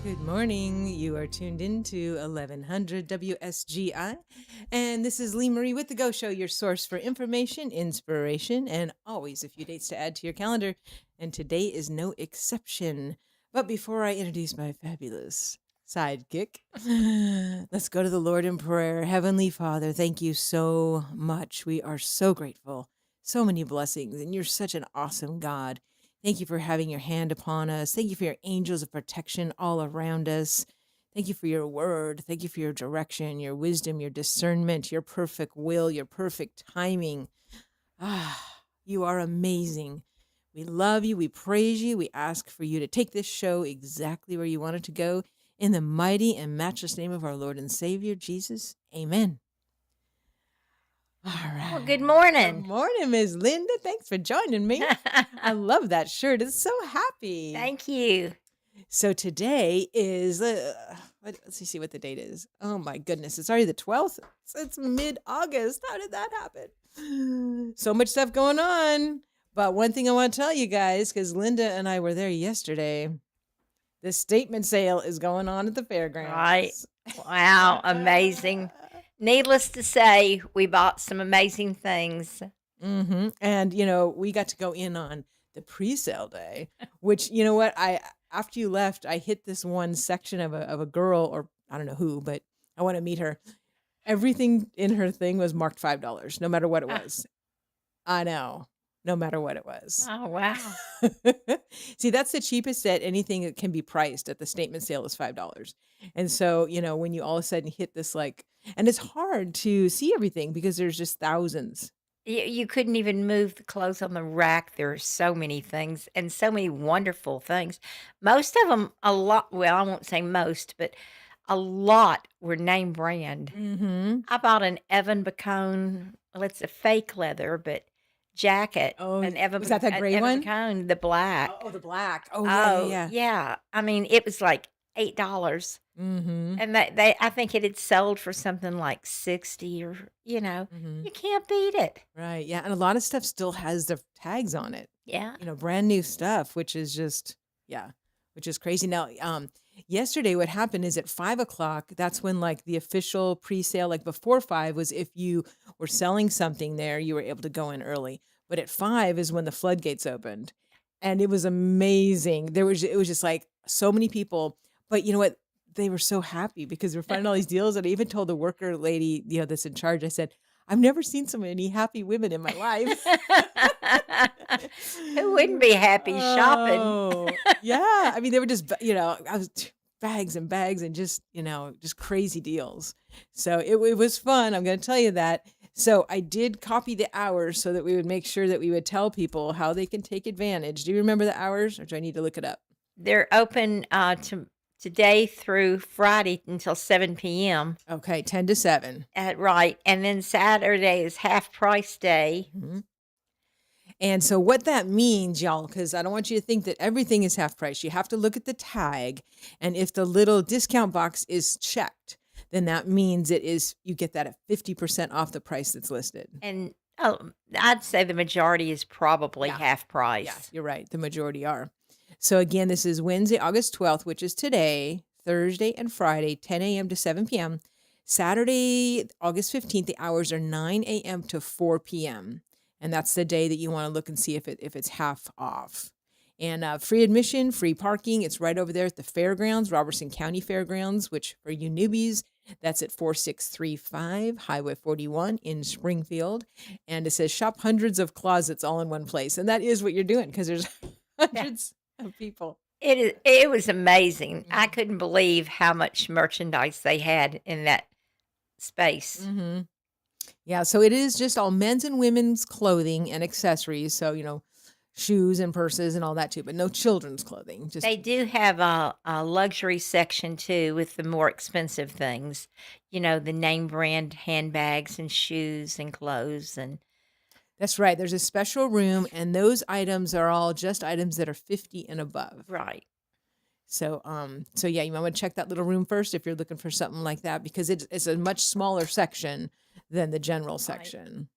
Good morning. You are tuned into 1100 WSGI. And this is Lee Marie with The Go Show, your source for information, inspiration, and always a few dates to add to your calendar. And today is no exception. But before I introduce my fabulous sidekick, let's go to the Lord in prayer. Heavenly Father, thank you so much. We are so grateful. So many blessings. And you're such an awesome God. Thank you for having your hand upon us. Thank you for your angels of protection all around us. Thank you for your word. Thank you for your direction, your wisdom, your discernment, your perfect will, your perfect timing. You are amazing. We love you. We praise you. We ask for you to take this show exactly where you want it to go. In the mighty and matchless name of our Lord and Savior, Jesus. Amen. All right. Well, good Good morning. morning, Ms. Linda. Thanks for joining me. I love that shirt. It's so happy. Thank you. So today is, let's see what the date is. Oh my goodness. It's already the 12th. It's mid-August. How did that happen? So much stuff going on. But one thing I want to tell you guys, because Linda and I were there yesterday, the statement sale is going on at the fairgrounds. Right. Wow. Amazing. Needless to say, we bought some amazing things. Mm-hmm. And, you know, we got to go in on the pre-sale day, which, you know what, after you left, I hit this one section of a girl, or I don't know who, but I want to meet her. Everything in her thing was marked $5, no matter what it was. I know, no matter what it was. Oh, wow. See, that's the cheapest that anything that can be priced at the statement sale is $5. And so, you know, when you all of a sudden hit this, like, and it's hard to see everything because there's just thousands. You couldn't even move the clothes on the rack. There are so many things and so many wonderful things. Most of them, well, I won't say most, but a lot were name brand. Mm-hmm. I bought an Evan Bacone, well, it's a fake leather, but jacket. Oh, An Evan, was that gray Evan one? Bacone, the black. Oh, the black. Oh, yeah. Yeah. I mean, it was like $8. Mm-hmm. And I think it had sold for something like 60 or, Mm-hmm. you can't beat it. Right. Yeah. And a lot of stuff still has the tags on it, Yeah. you know, brand new stuff, which is just, yeah, which is crazy. Now, yesterday, what happened is at 5 o'clock, that's when like the official pre-sale, like before 5 was if you were selling something there, you were able to go in early. But at 5 is when the floodgates opened. And it was amazing. It was just like so many people. But you know what? They were so happy because we're finding all these deals. And I even told the worker lady, you know, that's in charge, I said, I've never seen so many happy women in my life. Who wouldn't be happy shopping? Oh, yeah. I mean, they were just, you know, bags and bags and just, you know, just crazy deals. So it was fun. I'm going to tell you that. So I did copy the hours so that we would make sure that we would tell people how they can take advantage. Do you remember the hours, or do I need to look it up? They're open today through Friday until 7 p.m. Okay, 10 to 7. Right. And then Saturday is half price day. Mm-hmm. And so what that means, y'all, because I don't want you to think that everything is half price. You have to look at the tag. And if the little discount box is checked, then that means you get that at 50% off the price that's listed. And I'd say the majority is probably half price. Yeah, you're right. The majority are. So again, this is Wednesday, August 12th, which is today, Thursday and Friday, 10 a.m. to 7 p.m. Saturday, August 15th, the hours are 9 a.m. to 4 p.m. And that's the day that you want to look and see if it's half off. And free admission, free parking. It's right over there at the fairgrounds, Robertson County Fairgrounds, which for you newbies, that's at 4635 Highway 41 in Springfield. And it says shop hundreds of closets all in one place. And that is what you're doing because there's hundreds of people. It was amazing. I couldn't believe how much merchandise they had in that space. Mm-hmm. Yeah, so it is just all men's and women's clothing and accessories. So, you know, shoes and purses and all that too, but no children's clothing. They do have a luxury section too with the more expensive things, the name brand handbags and shoes and clothes. And that's right. There's a special room, and those items are all just items that are 50 and above. Right. So, yeah, you might want to check that little room first if you're looking for something like that, because it's a much smaller section than the general section.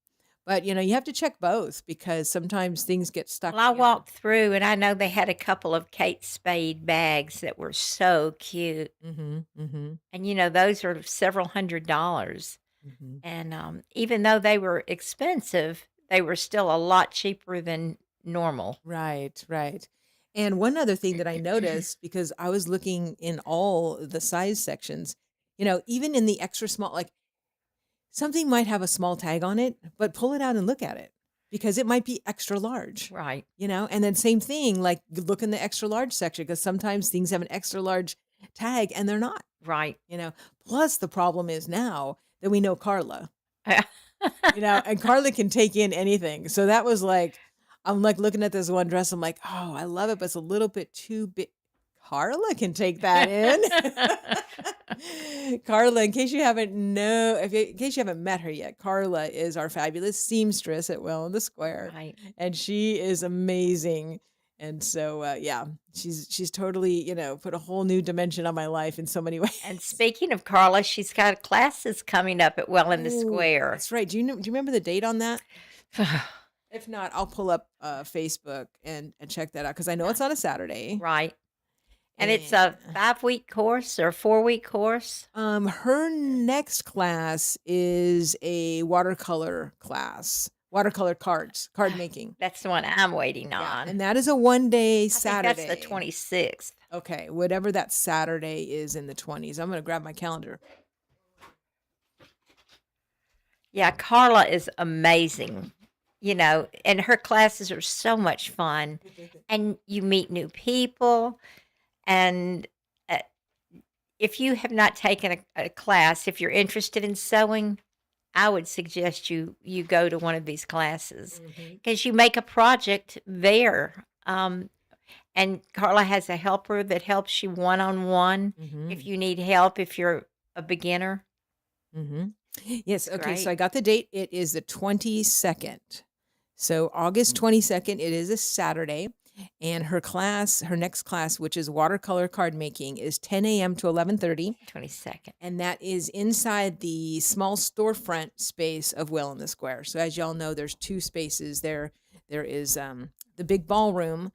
But, you have to check both because sometimes things get stuck, Well, I walked through and I know they had a couple of Kate Spade bags that were so cute. Mhm, mhm, And, those are several $100s. mhm. And, even though they were expensive, they were still a lot cheaper than normal. Right, right. And one other thing that I noticed, because I was looking in all the size sections, even in the extra small, like something might have a small tag on it, but pull it out and look at it because it might be extra large, Right, and then same thing, like look in the extra large section because sometimes things have an extra large tag and they're not, right. you know. Plus, the problem is now that we know Carla. And Carla can take in anything. So that was like, I'm like looking at this one dress. I'm like, oh, I love it, but it's a little bit too big. Carla can take that in. Carla, in case you haven't in case you haven't met her yet, Carla is our fabulous seamstress at Well in the Square, Right. and she is amazing. And so, yeah, she's totally put a whole new dimension on my life in so many And ways. speaking of Carla, she's got classes coming up at Well in the Oh, Square. that's right. Do you remember the date on that? If not, I'll pull up, Facebook and check that out because I know Yeah, it's on a Saturday, right. And it's and, a 5-week course or 4-week course? her next class is a watercolor class, watercolor card making. That's the one I'm waiting Yeah, on. and that is a one-day I think that's the Saturday. 26th. Okay, whatever that Saturday is in the 20s. I'm gonna grab my calendar. Yeah, Carla is amazing, and her classes are so much fun, and you meet new people, and, uh, if you have not taken a class, if you're interested in sewing, I would suggest you go to one of these classes Mhm, because you make a project there, and Carla has a helper that helps you one-on-one if mhm, you need help, if you're a beginner. mhm. It's Yes, okay, so great. I got the date. It is the 22nd. So August 22nd, it is a Saturday, and her next class, which is watercolor card making, is 10 a.m. to 11:30, 22nd. and that is inside the small storefront space of Well in the Square. So as y'all know, there's two spaces there. There is the big ballroom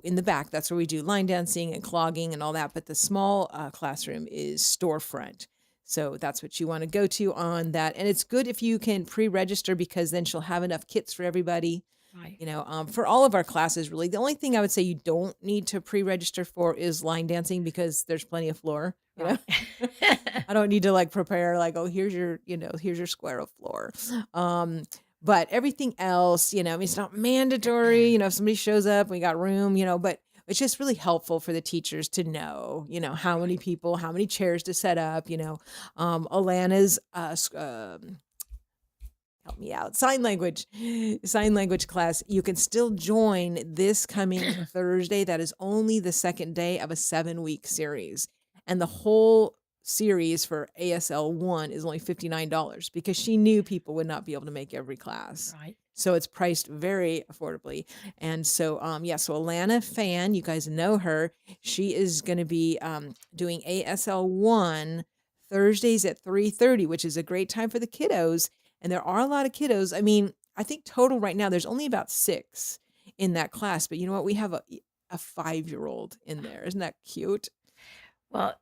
in the back. That's where we do line dancing and clogging and all that. But the small classroom is storefront. So that's what you want to go to on that. And it's good if you can pre-register because then she'll have enough kits for everybody. Right. For all of our classes, really, the only thing I would say you don't need to pre-register for is line dancing because there's plenty of floor. Right. I don't need to like prepare like, oh, here's your square of floor. Um, but everything else, I mean, it's not mandatory. If somebody shows up, we got room, but it's just really helpful for the teachers to know, how many Right. people, how many chairs to set up. Alana's help me out. Sign language class. You can still join this coming Thursday. That is only the second day of a 7-week series. And the whole series for ASL 1 is only $59 because she knew people would not be able to make every class. Right. So it's priced very affordably. And so, yeah, so Alana Fan, you guys know her. She is going to be doing ASL 1 Thursdays at 3:30, which is a great time for the kiddos, and there are a lot of kiddos. I mean, I think total right now there's only about 6 in that class, but you know what? We have a 5-year-old in there. Isn't that cute? Well,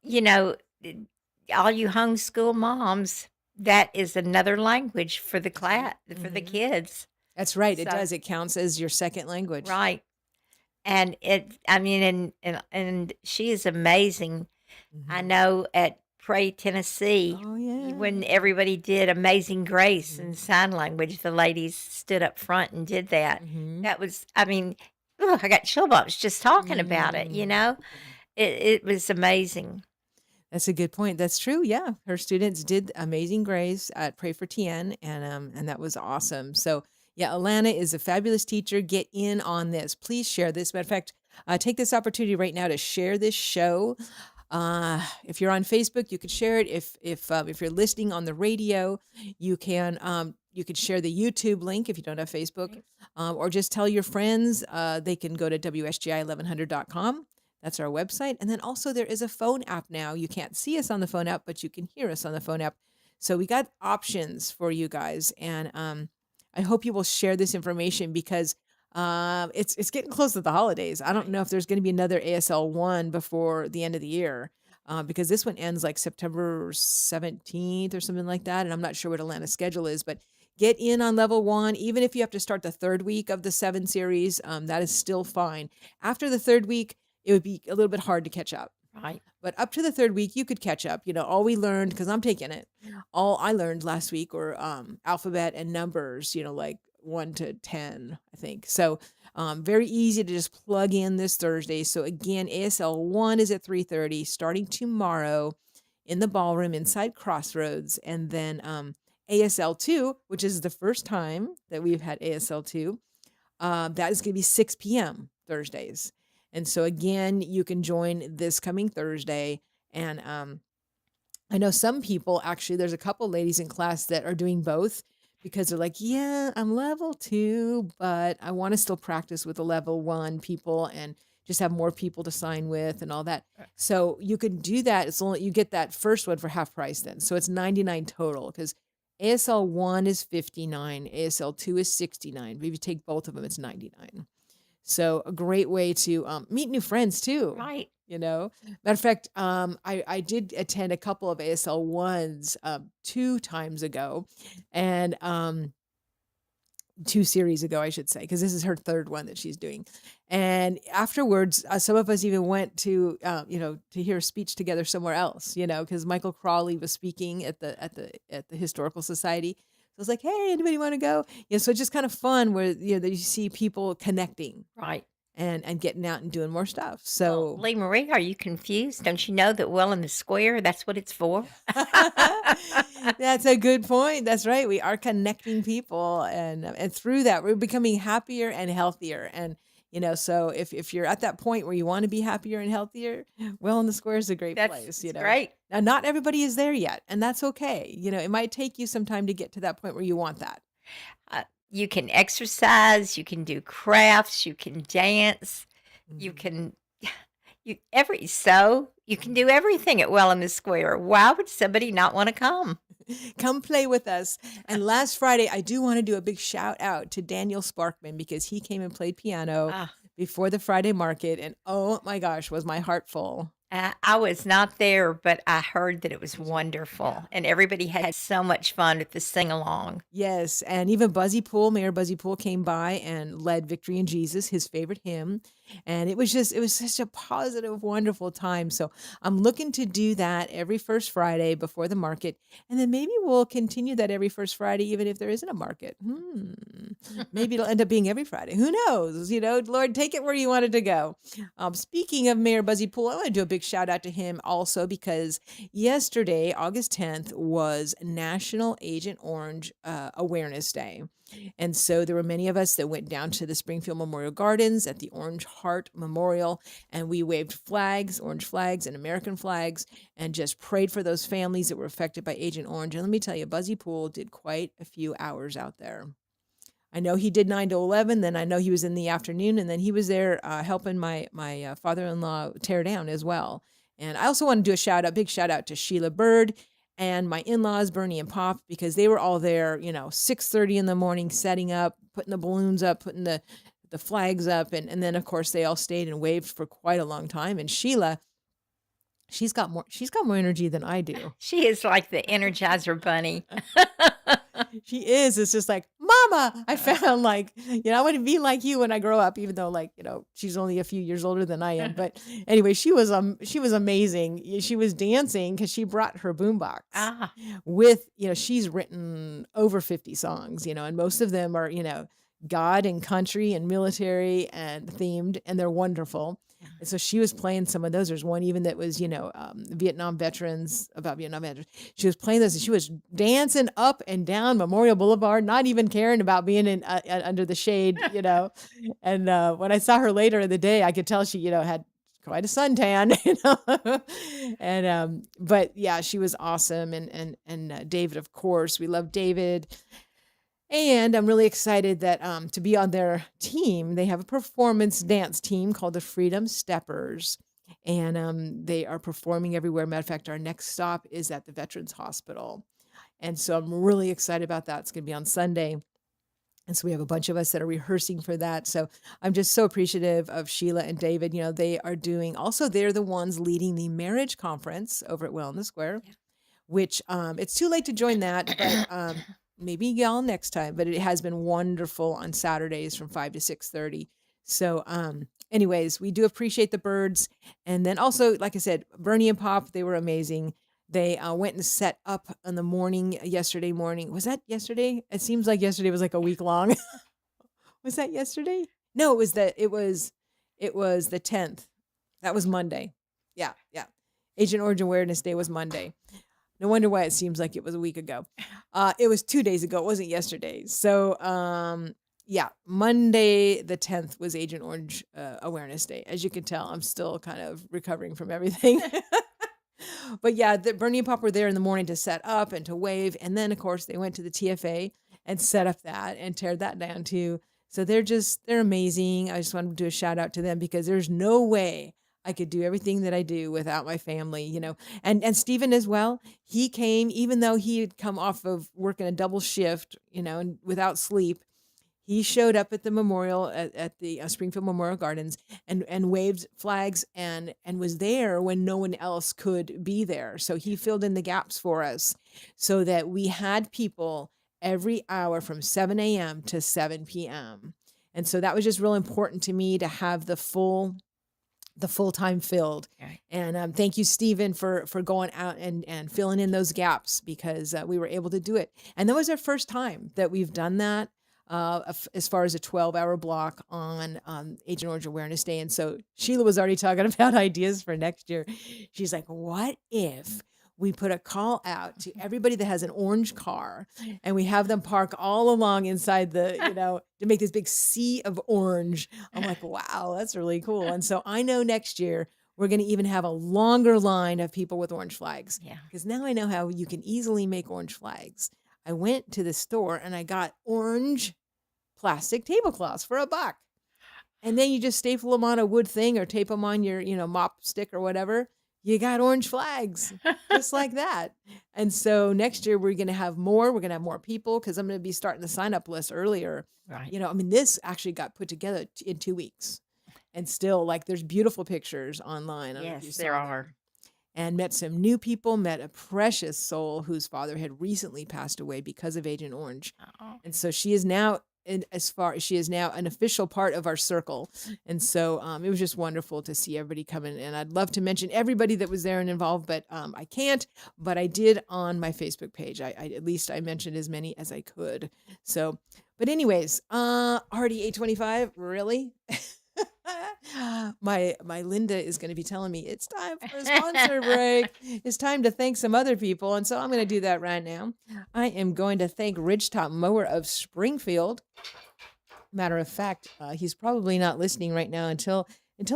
all you homeschool moms, that is another language for the That's right. class for the Mhm. kids. That's right. It So does. It counts as your second language. right. And I mean, and she is amazing. I Mhm. know at Pray, Tennessee, Oh, yeah. when everybody did Amazing Grace in Mhm. sign language, the ladies stood up front and did that. Mhm. That was, I mean, ugh, I got chill bumps just talking about it, you Mm. know? It was amazing. That's a good point. That's true. Yeah, her students did Amazing Grace at Pray for Tien, and that was awesome. So yeah, Alana is a fabulous teacher. Get in on this. Please share this. Matter of fact, take this opportunity right now to share this show. If you're on Facebook, you could share it. If you're listening on the radio, you could share the YouTube link if you don't have Facebook, Right. or just tell your friends. They can go to WSGI1100.com. That's our website. And then also there is a phone app now. You can't see us on the phone app, but you can hear us on the phone app. So we got options for you guys. And I hope you will share this information because it's getting close to the holidays. I don't Right. know if there's going to be another ASL one before the end of the year because this one ends like September 17th or something like that, and I'm not sure what Atlanta's schedule is, but get in on level one, even if you have to start the third week of the 7 series. That is still fine. After the third week, it would be a little bit hard to catch up. Right. But up to the third week, you could catch up. All we learned, because I'm taking it, all I learned last week were alphabet and numbers, like 1 to 10, I think. So very easy to just plug in this Thursday. So again, ASL 1 is at 3:30, starting tomorrow in the ballroom inside Crossroads. And then ASL 2, which is the first time that we've had ASL 2, that is going to be 6 p.m. Thursdays. And so again, you can join this coming Thursday. And I know some people actually, there's a couple ladies in class that are doing both because they're like, yeah, I'm level 2, but I want to still practice with the level 1 people and just have more people to sign with and all that. So you can do that. It's only you get that first one for half price then. So it's 99 total because ASL 1 is 59, ASL 2 is 69. But if you take both of them, it's 99. So a great way to meet new friends too. Right. Matter of fact, I did attend a couple of ASL ones 2 times ago, and 2 series ago, I should say, because this is her third one that she's doing. And afterwards, some of us even went to hear a speech together somewhere else, because Michael Crawley was speaking at the Historical Society. So I was like, hey, anybody want to go? So it's just kind of fun where that you see people connecting Right. and getting out and doing more stuff. Well, So Lee Marie, are you confused? Don't you know that well in the square, that's what it's for? that's a good point. That's right. We are connecting people, and through that, we're becoming happier and healthier. And so if you're at that point where you want to be happier and healthier, well, in the Square is a great That's place. it's great. Now, not everybody is there yet, and that's okay. It might take you some time to get to that point where you want that. You can exercise, you can do crafts, you can dance, you Mhm. can you can do everything at Well in the Square. Why would somebody not wanna come? Come play with us. And last Friday, I do want to do a big shout out to Daniel Sparkman because he came and played piano Ah, before the Friday market. And oh my gosh, was my heart full. I was not there, but I heard that it was Did you? Yeah. wonderful, and everybody had so much fun at the sing-along. Yes, and even Mayor Buzzy Poole came by and led Victory in Jesus, his favorite hymn. And it was such a positive, wonderful time. So I'm looking to do that every first Friday before the market. And then maybe we'll continue that every first Friday, even if there isn't a market. Maybe it'll end up being every Friday. Who knows? Lord, take it where you want it to go. Speaking of Mayor Buzzy Poole, I want to do a big shout out to him also because yesterday, August 10th, was National Agent Orange Awareness Day. And so there were many of us that went down to the Springfield Memorial Gardens at the Orange Heart Memorial, and we waved flags, orange flags and American flags, and just prayed for those families that were affected by Agent Orange. And let me tell you, Buzzy Poole did quite a few hours out there. I know he did 9 to 11. Then I know he was in the afternoon, and then he was there helping my father-in-law tear down as well. And I also want to do a big shout out to Sheila Bird and my in-laws, Bernie and Pop, because they were all there, 6:30 in the morning, setting up, putting the balloons up, putting the flags up, and then of course they all stayed and waved for quite a long time. And Sheila, she's got more energy than I do. She is like the Energizer Bunny. She is. It's just like, Mama, I found like, I want to be like you when I grow up, even though like, she's only a few years older than I am. But anyway, she was amazing. She was dancing because she brought her boombox Ah, with, she's written over 50 songs, and most of them are, God and country and military and themed, and they're wonderful. And so she was playing some of those. There's one even that was, about Vietnam veterans. She was playing those and she was dancing up and down Memorial Boulevard, not even caring about being in under the shade. And when I saw her later in the day, I could tell she, had quite a suntan. And but yeah, she was awesome. And David, of course, we love David. And I'm really excited that to be on their team. They have a performance dance team called the Freedom Steppers. And they are performing everywhere. Matter of fact, our next stop is at the Veterans Hospital. And so I'm really excited about that. It's going to be on Sunday. And so we have a bunch of us that are rehearsing for that. So I'm just so appreciative of Sheila and David. They are doing also, they're the ones leading the marriage conference over at Well in the Square, which it's too late to join that, but maybe y'all next time. But it has been wonderful on Saturdays from 5 to 6:30. So anyways, we do appreciate the birds. And then also, like I said, Bernie and Pop, they were amazing. They went and set up in the morning, yesterday morning. Was that yesterday? It seems like yesterday was like a week long. Was that yesterday? No, it was the 10th. That was Monday. Yeah, yeah. Agent Orange Awareness Day was Monday. No wonder why it seems like it was a week ago. It was 2 days ago. It wasn't yesterday. So, yeah, Monday the 10th was Agent Orange Awareness Day. As you can tell, I'm still kind of recovering from everything. But yeah, Bernie and Pop were there in the morning to set up and to wave. And then, of course, they went to the TFA and set up that and tear that down too. So they're amazing. I just wanted to do a shout out to them because there's no way I could do everything that I do without my family. And Stephen as well. He came, even though he had come off of working a double shift, and without sleep. He showed up at the memorial at the Springfield Memorial Gardens and waved flags and was there when no one else could be there. So he filled in the gaps for us so that we had people every hour from 7 a.m. to 7 p.m. And so that was just real important to me to have the full time filled. Right. And thank you, Stephen, for going out and filling in those gaps because we were able to do it. And that was our first time that we've done that as far as a 12-hour block on Agent Orange Awareness Day. And so Sheila was already talking about ideas for next year. She's like, what if we put a call out to everybody that has an orange car and we have them park all along inside to make this big sea of orange. I'm like, wow, that's really cool. And so I know next year we're going to even have a longer line of people with orange flags. Yeah. Because now I know how you can easily make orange flags. I went to the store and I got orange plastic tablecloths for $1. And then you just staple them on a wood thing or tape them on your, mop stick or whatever. You got orange flags just like that. And so next year we're going to have more. We're going to have more people because I'm going to be starting the sign up list earlier. Right. This actually got put together in 2 weeks. And still, like, there's beautiful pictures online. I don't know if you Yes, saw there them. are. And met some new people, met a precious soul whose father had recently passed away because of Agent Orange. Oh. And so she is now she is now an official part of our circle. And so it was just wonderful to see everybody come in. And I'd love to mention everybody that was there and involved, but I can't. But I did on my Facebook page. I at least I mentioned as many as I could. So, but anyways, already 8:25, really? My Linda is going to be telling me it's time for a sponsor break. It's time to thank some other people. And so I'm going to do that right now. I am going to thank Ridgetop Mower of Springfield. Matter of fact, he's probably not listening right now until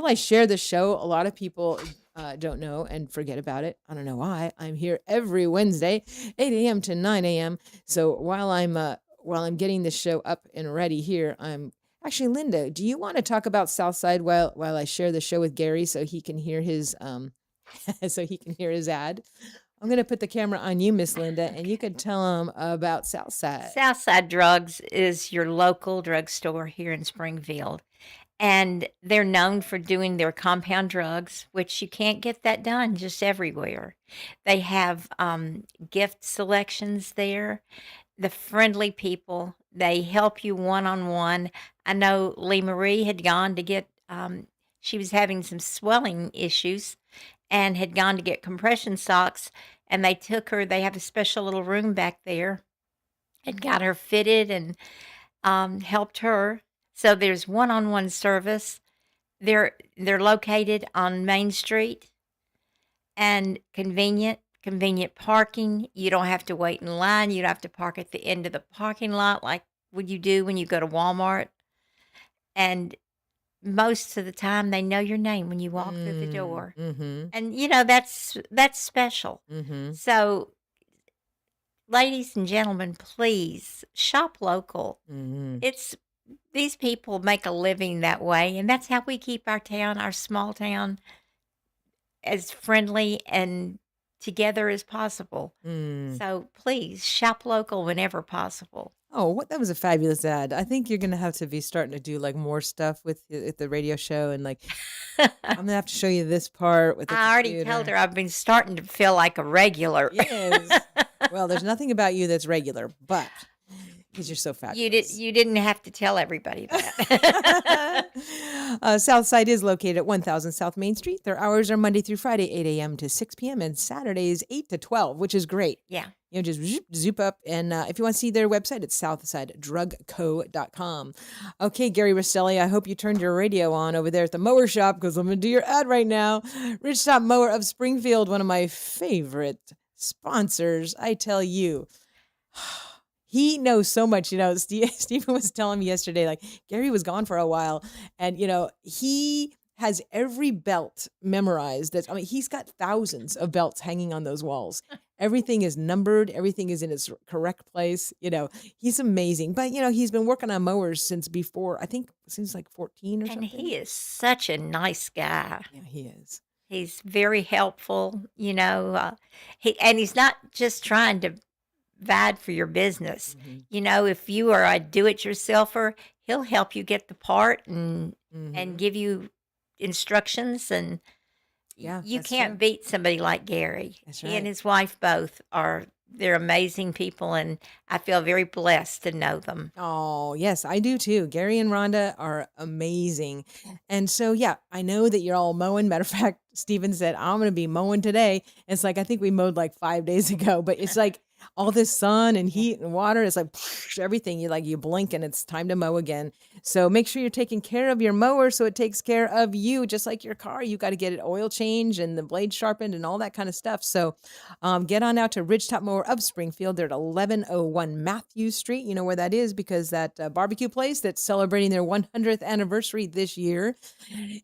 I share the show. A lot of people don't know and forget about it. I don't know why. I'm here every Wednesday, 8 a.m. to 9 a.m. So while I'm getting this show up and ready here, actually, Linda, do you want to talk about Southside while I share the show with Gary so he can hear his ad? I'm going to put the camera on you, Miss Linda, and you can tell him about Southside. Southside Drugs is your local drugstore here in Springfield. And they're known for doing their compound drugs, which you can't get that done just everywhere. They have gift selections there. The friendly people, they help you one-on-one. I know Lee Marie had gone to get, she was having some swelling issues and had gone to get compression socks, and they took her, they have a special little room back there, and got her fitted and helped her. So there's one-on-one service. They're located on Main Street and convenient parking. You don't have to wait in line. You don't have to park at the end of the parking lot like what you do when you go to Walmart. And most of the time, they know your name when you walk through the door. Mm-hmm. And that's special. Mm-hmm. So, ladies and gentlemen, please shop local. Mm-hmm. These people make a living that way, and that's how we keep our town, our small town, as friendly and together as possible. Mm. So please shop local whenever possible. Oh, what that was a fabulous ad. I think you're gonna have to be starting to do, like, more stuff with the radio show and, like, I'm gonna have to show you this part with the I already told computer. her I've been starting to feel like a regular. Yes. Well, there's nothing about you that's regular, but because 'cause you're so fabulous. You didn't have to tell everybody that. Southside is located at 1000 South Main Street. Their hours are Monday through Friday, 8 a.m. to 6 p.m., and Saturdays, 8 to 12, which is great. Yeah. You know, just zoop up. And if you want to see their website, it's southsidedrugco.com. Okay, Gary Rostelli, I hope you turned your radio on over there at the mower shop because I'm going to do your ad right now. Rich Top Mower of Springfield, one of my favorite sponsors, I tell you. He knows so much, Stephen was telling me yesterday, like Gary was gone for a while and, he has every belt memorized. He's got thousands of belts hanging on those walls. Everything is numbered. Everything is in its correct place. He's amazing, but he's been working on mowers since before, I think since like 14 or And something. he is such a nice guy. Yeah, he is. He's very helpful, he's not just trying to bad for your business. If you are a do-it-yourselfer, he'll help you get the part and give you instructions, and Yeah, you that's can't true. beat somebody like Gary. That's He and right. his wife both they're amazing people, and I feel very blessed to know them. Oh, yes, I do too. Gary and Rhonda are amazing. And so, yeah, I know that you're all mowing. Matter of fact, Steven said, I'm going to be mowing today. It's like, I think we mowed like 5 days ago, but it's like all this sun and Yeah. heat and water. It's like everything. You blink and it's time to mow again. So make sure you're taking care of your mower so it takes care of you, just like your car. You got to get it oil changed and the blade sharpened and all that kind of stuff. So get on out to Ridgetop Mower of Springfield. They're at 1101 Matthew Street. You know where that is because that barbecue place that's celebrating their 100th anniversary this year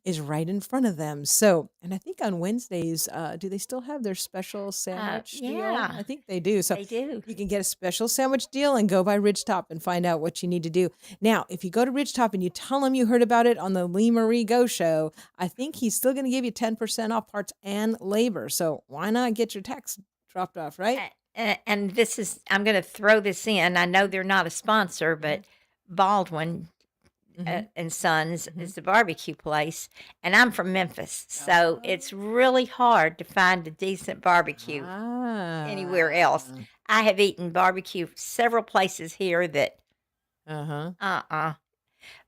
is right in front of them. So, and I think on Wednesdays, do they still have their special sandwich deal? Yeah, I think they do. So they do. you can get a special sandwich deal and go by Ridgetop and find out what you need to do. Now, if you go to Ridgetop and you tell him you heard about it on the Lee Marie Go show, I think he's still going to give you 10% off parts and labor. So why not get your tax dropped off, right? And I'm going to throw this in. I know they're not a sponsor, but Baldwin Mm-hmm. and Sons Mm-hmm. is the barbecue place, and I'm from Memphis, so it's really hard to find a decent barbecue anywhere else. Ah. I have eaten barbecue several places here that Uh-huh.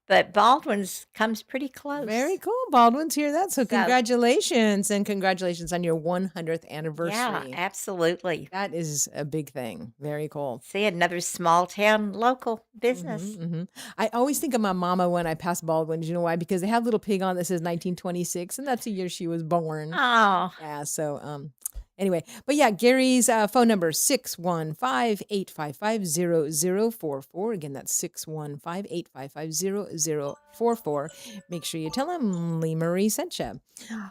but Baldwin's comes pretty close. Very cool. Baldwin's hear that. So So congratulations and congratulations on your 100th yeah, anniversary. absolutely. That is a big thing. Very cool. See, another small town local business. I always think of my mama when I pass Baldwin's. You know why? Because they have a little pig on that says 1926, and that's the year she was born. Oh, Yeah. So, anyway, but yeah, Gary's phone number 615-855-0044. Again, that's 615-855-0044. Make sure you tell him Lee Marie sent you.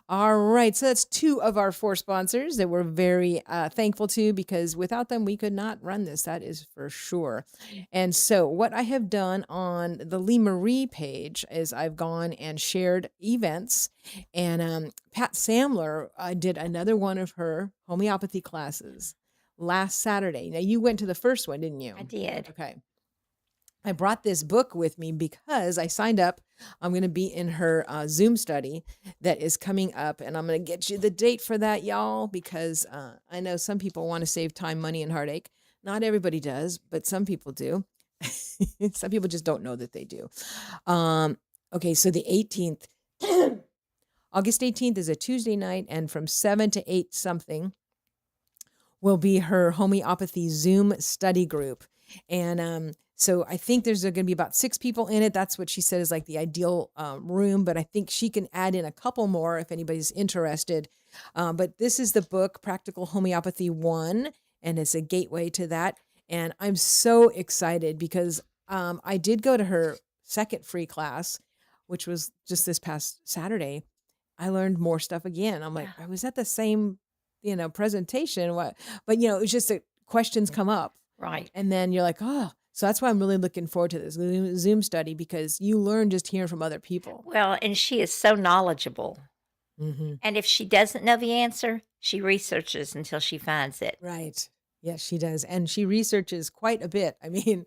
All right, so that's two of our four sponsors that we're very thankful to because without them we could not run this. That is for sure. And so what I have done on the Lee Marie page is I've gone and shared events, and Pat Samler did another one of her homeopathy classes last Saturday. Now you went to the first one, didn't you? I did. Okay. I brought this book with me because I signed up. I'm going to be in her Zoom study that is coming up, and I'm going to get you the date for that, y'all, because I know some people want to save time, money, and heartache. Not everybody does, but some people do. Some people just don't know that they do. Okay, so the 18th, August 18th is a Tuesday night, and from 7 to 8 something will be her homeopathy Zoom study group. And so I think there's going to be about 6 people in it. That's what she said is like the ideal room, but I think she can add in a couple more if anybody's interested. But this is the book, Practical Homeopathy 1, and it's a gateway to that. And I'm so excited because I did go to her second free class, which was just this past Saturday. I learned more stuff again. I'm like, Yeah. I was at the same, presentation. What? But it was just that questions come up, Right. and then you're like, oh. So that's why I'm really looking forward to this Zoom study because you learn just hearing from other people. Well, and she is so knowledgeable. Mm-hmm. And if she doesn't know the answer, she researches until she finds it. Right. Yes, she does, and she researches quite a bit. I mean,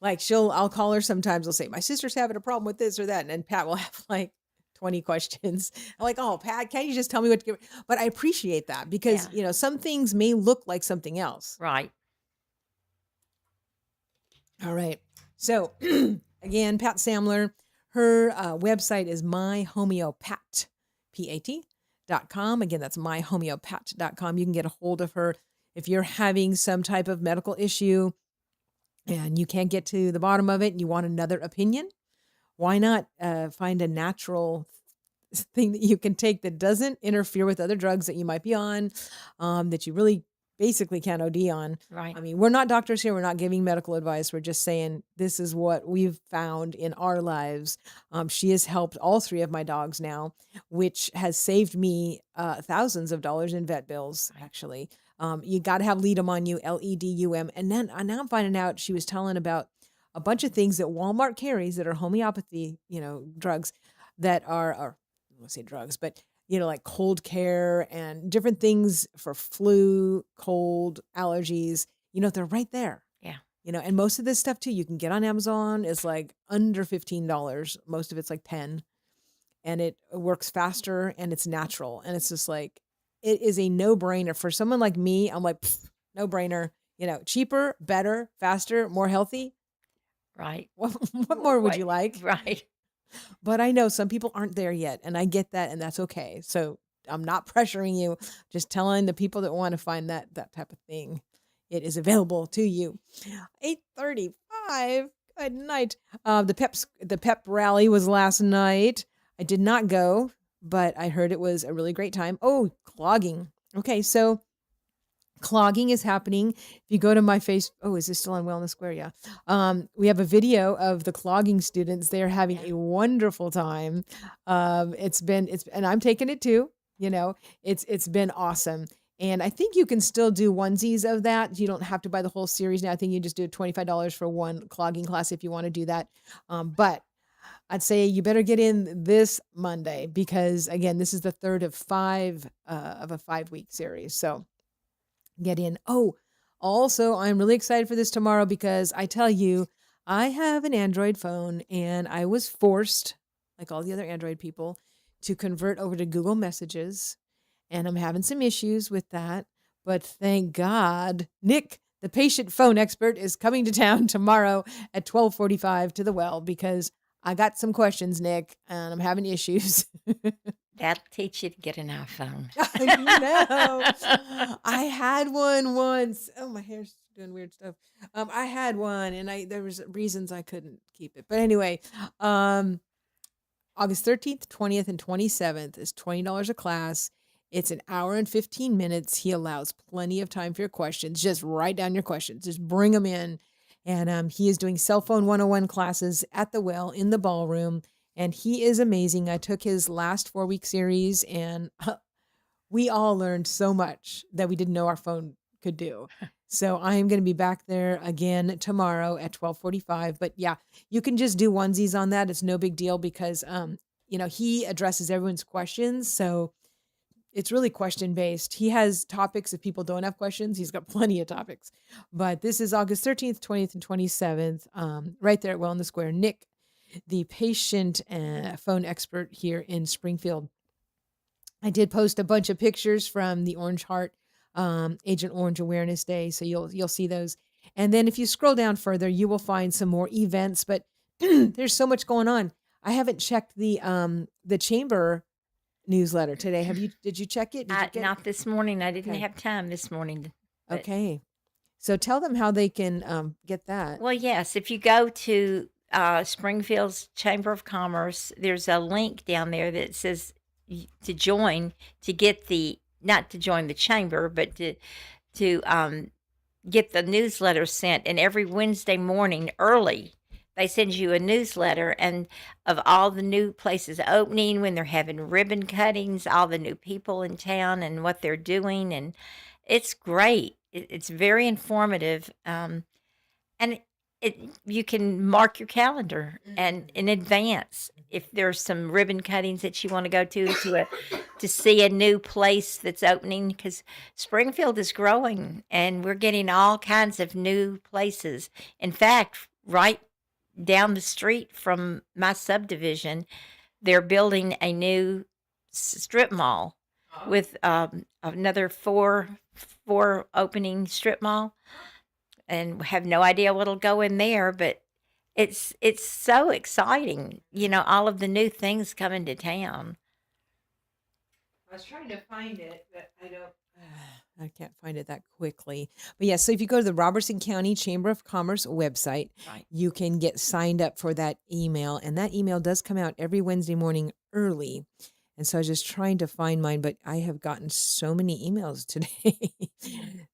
Like I'll call her sometimes. I'll say, my sister's having a problem with this or that. And then Pat will have like 20 questions. I'm like, oh, Pat, can't you just tell me what to give? But I appreciate that because, Yeah. some things may look like something else. Right. All right. So again, Pat Samler, her website is myhomeopat.com. Again, that's myhomeopat.com. You can get a hold of her if you're having some type of medical issue and you can't get to the bottom of it and you want another opinion. Why not find a natural thing that you can take that doesn't interfere with other drugs that you might be on, that you really basically can't OD on. Right. I mean, we're not doctors here. We're not giving medical advice. We're just saying this is what we've found in our lives. She has helped all three of my dogs now, which has saved me thousands of dollars in vet bills, Right. actually. You got to have Ledum on you, Ledum. And then now I'm finding out she was telling about a bunch of things that Walmart carries that are homeopathy, drugs that are, or I won't say drugs, but like cold care and different things for flu, cold, allergies, they're right there. Yeah. And most of this stuff too, you can get on Amazon. It's like under $15. Most of it's like 10, and it works faster and it's natural. And it's just like, it is a no brainer for someone like me. I'm like, no brainer, cheaper, better, faster, more healthy. Right. What more would you like? Right. But I know some people aren't there yet, and I get that, and that's okay. So I'm not pressuring you, just telling the people that want to find that type of thing. It is available to you. 8:35. Good night. The pep rally was last night. I did not go, but I heard it was a really great time. Oh, clogging. Okay, so clogging is happening. If you go to my face, is this still on Wellness Square? Yeah. We have a video of the clogging students. They're having a wonderful time. And I'm taking it too. It's been awesome. And I think you can still do onesies of that. You don't have to buy the whole series now. I think you just do $25 for one clogging class if you want to do that. But I'd say you better get in this Monday because again, this is the third of of a 5-week series. So get in. Oh, also, I'm really excited for this tomorrow because I tell you, I have an Android phone and I was forced, like all the other Android people, to convert over to Google Messages. And I'm having some issues with that. But thank God, Nick, the patient phone expert, is coming to town tomorrow at 12:45 to the well because I got some questions, Nick, and I'm having issues. That'll teach you to get an iPhone. I know. I had one once. Oh, my hair's doing weird stuff. I had one, and there was reasons I couldn't keep it. But anyway, August 13th, 20th, and 27th is $20 a class. It's an hour and 15 minutes. He allows plenty of time for your questions. Just write down your questions. Just bring them in. And he is doing cell phone 101 classes at the well in the ballroom. And he is amazing. I took his last 4-week series and we all learned so much that we didn't know our phone could do. So I am going to be back there again tomorrow at 12:45. But yeah, you can just do onesies on that. It's no big deal because, he addresses everyone's questions. So it's really question based. He has topics if people don't have questions. He's got plenty of topics. But this is August 13th, 20th, and 27th, right there at Wellness Square. Nick, the patient phone expert here in Springfield. I did post a bunch of pictures from the Orange Heart Agent Orange Awareness Day, so you'll see those. And then if you scroll down further, you will find some more events. But there's so much going on. I haven't checked the chamber newsletter today. Did you check it? Did you get Not this morning. I didn't Okay. have time this morning. but- Okay. So tell them how they can get that. Well, yes. If you go to Springfield's Chamber of Commerce, there's a link down there that says to join to get not to join the chamber, but to get the newsletter sent. And every Wednesday morning early, they send you a newsletter and of all the new places opening, when they're having ribbon cuttings, all the new people in town and what they're doing. And it's great. It's very informative. And you can mark your calendar and in advance if there's some ribbon cuttings that you want to go to see a new place that's opening, because Springfield is growing and we're getting all kinds of new places. In fact, right down the street from my subdivision, they're building a new strip mall with another four opening strip mall, and have no idea what'll go in there, but it's so exciting, all of the new things coming to town. I was trying to find it, but I don't. I can't find it that quickly. But yeah, so if you go to the Robertson County Chamber of Commerce website, Right. you can get signed up for that email. And that email does come out every Wednesday morning early. And so I was just trying to find mine, but I have gotten so many emails today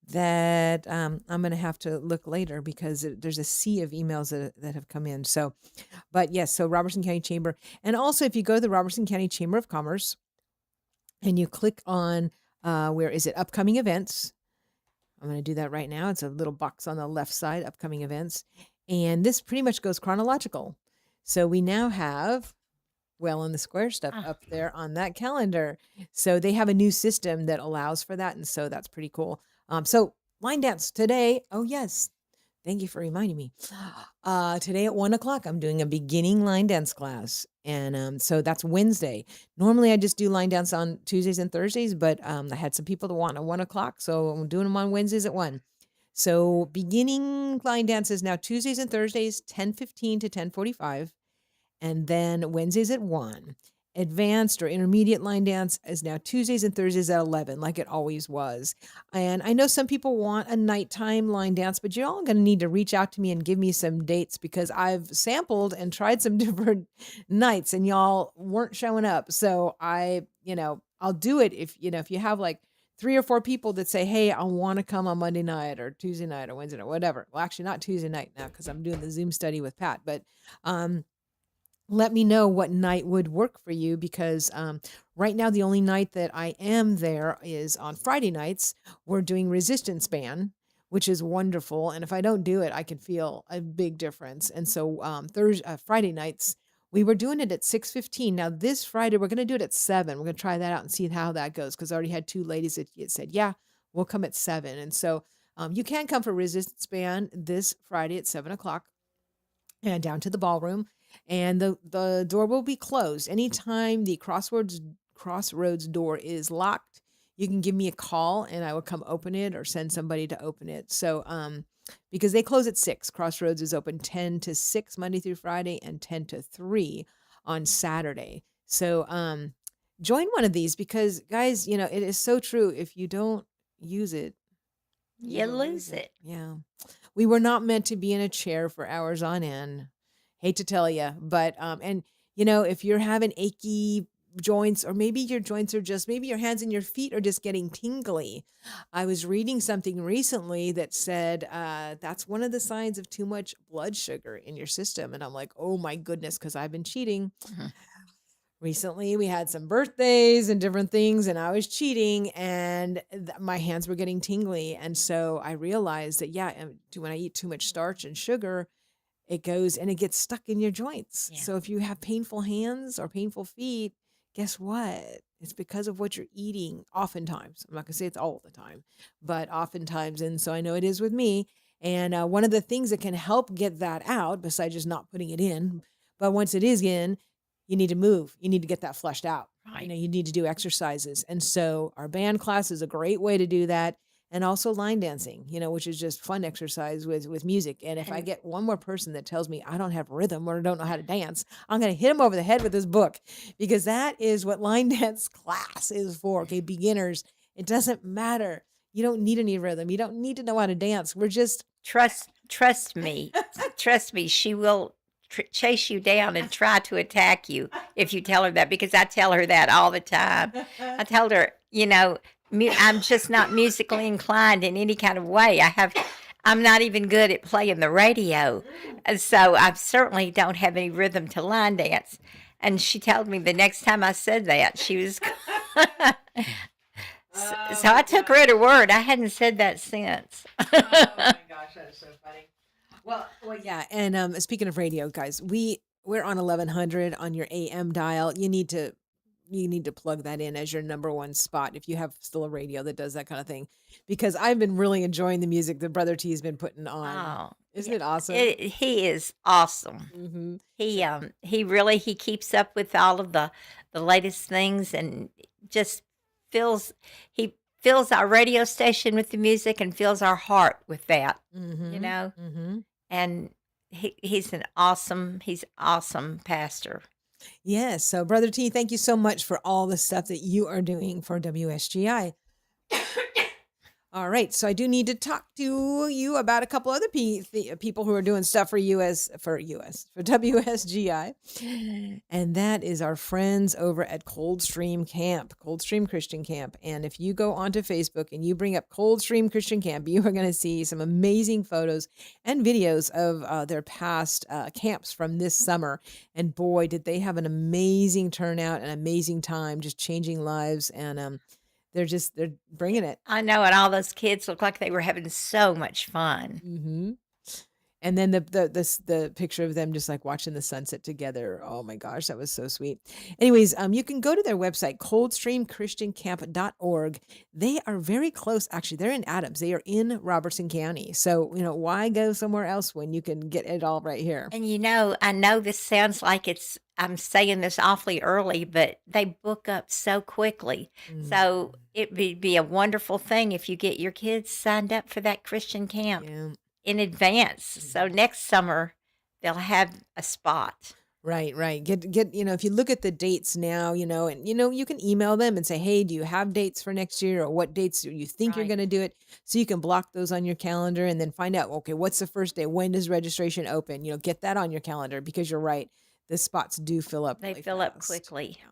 that I'm going to have to look later because there's a sea of emails that have come in. So, but yes, so Robertson County Chamber. And also, if you go to the Robertson County Chamber of Commerce, and you click on where is it? Upcoming events. I'm going to do that right now. It's a little box on the left side, upcoming events. And this pretty much goes chronological. So we now have Well in the Square stuff Oh, up there on that calendar. So they have a new system that allows for that. And so that's pretty cool. So line dance today. Oh, yes. Thank you for reminding me. Today at 1 o'clock, I'm doing a beginning line dance class. And so that's Wednesday. Normally, I just do line dance on Tuesdays and Thursdays, but I had some people that want at 1 o'clock. So I'm doing them on Wednesdays at 1. So beginning line dance is now Tuesdays and Thursdays, 10:15 to 10:45. And then Wednesdays at 1. Advanced or intermediate line dance is now Tuesdays and Thursdays at 11, like it always was. And I know some people want a nighttime line dance, but you're all going to need to reach out to me and give me some dates because I've sampled and tried some different nights and y'all weren't showing up. So I'll do it if you have like 3 or 4 people that say, hey, I want to come on Monday night or Tuesday night or Wednesday night, whatever. Well, actually not Tuesday night now because I'm doing the Zoom study with Pat, but let me know what night would work for you because right now the only night that I am there is on Friday nights. We're doing resistance band, which is wonderful, and if I don't do it, I can feel a big difference. And so Friday nights we were doing it at 6:15. Now this Friday we're going to do it at 7. We're going to try that out and see how that goes because I already had 2 ladies that said, yeah, we'll come at 7. And so you can come for resistance band this Friday at 7 o'clock and down to the ballroom, and the door will be closed anytime the crossroads door is locked. You can give me a call and I will come open it or send somebody to open it. So because they close at 6. Crossroads is open 10 to 6 Monday through Friday and 10 to 3 on Saturday. So join one of these because guys, it is so true. If you don't use it, you lose it. yeah. We were not meant to be in a chair for hours on end. Hate to tell you, but and if you're having achy joints or maybe your joints are just maybe your hands and your feet are just getting tingly. I was reading something recently that said that's one of the signs of too much blood sugar in your system, and I'm like, "Oh my goodness," cuz I've been cheating. Mhm. Recently, we had some birthdays and different things, and I was cheating, and my hands were getting tingly. And so I realized that, yeah, when I eat too much starch and sugar, it goes and it gets stuck in your joints. Yeah. So if you have painful hands or painful feet, guess what? It's because of what you're eating oftentimes. I'm not going to say it's all the time, but oftentimes. And so I know it is with me. And one of the things that can help get that out, besides just not putting it in, but once it is in, you need to move. You need to get that flushed out. Right. You need to do exercises. And so our band class is a great way to do that. And also line dancing, which is just fun exercise with music. And if I And get one more person that tells me I don't have rhythm or don't know how to dance, I'm going to hit them over the head with this book because that is what line dance class is for. Okay, beginners. It doesn't matter. You don't need any rhythm. You don't need to know how to dance. We're just trust me. Trust me, she will chase you down and try to attack you if you tell her that, because I tell her that all the time. I told her, I'm just not musically inclined in any kind of way. I'm not even good at playing the radio. And so I certainly don't have any rhythm to line dance. And she told me the next time I said that, she was. So I took her at her word. I hadn't said that since. Oh my gosh, that is so funny. Well, yeah. And speaking of radio, guys, we're on 1100 on your AM dial. You need to you need to plug that in as your number one spot if you have still a radio that does that kind of thing, because I've been really enjoying the music that Brother T has been putting on. Oh, Isn't yeah. it awesome? He is awesome. Mm-hmm. He really he keeps up with all of the latest things and just fills he fills our radio station with the music and fills our heart with that, you Mm-hmm. know? Mm-hmm. And he's awesome pastor. Yes. So, Brother T, thank you so much for all the stuff that you are doing for WSGI. All right, so I do need to talk to you about a couple other people who are doing stuff for for WSGI, and that is our friends over at Coldstream Camp, Coldstream Christian Camp. And if you go onto Facebook and you bring up Coldstream Christian Camp, you are going to see some amazing photos and videos of their past camps from this summer. And boy, did they have an amazing turnout, an amazing time, just changing lives, and they're bringing it. I know, and all those kids look like they were having so much fun. Mhm. And then the picture of them just like watching the sunset together. Oh my gosh, that was so sweet. Anyways, you can go to their website, coldstreamchristiancamp.org. They are very close. Actually, they're in Adams. They are in Robertson County. So, why go somewhere else when you can get it all right here? And I know this sounds like I'm saying this awfully early, but they book up so quickly. Mm. So it would be a wonderful thing if you get your kids signed up for that Christian camp Yeah. in advance. So Mhm. next summer they'll have a spot. Right, right. Get, if you look at the dates now, and you can email them and say, "Hey, do you have dates for next year, or what dates do you think you're Right. going to do it?" So you can block those on your calendar and then find out, okay, what's the first day? When does registration open? Get that on your calendar, because you're right. The spots do fill up They really fill up fast. quickly. Yeah.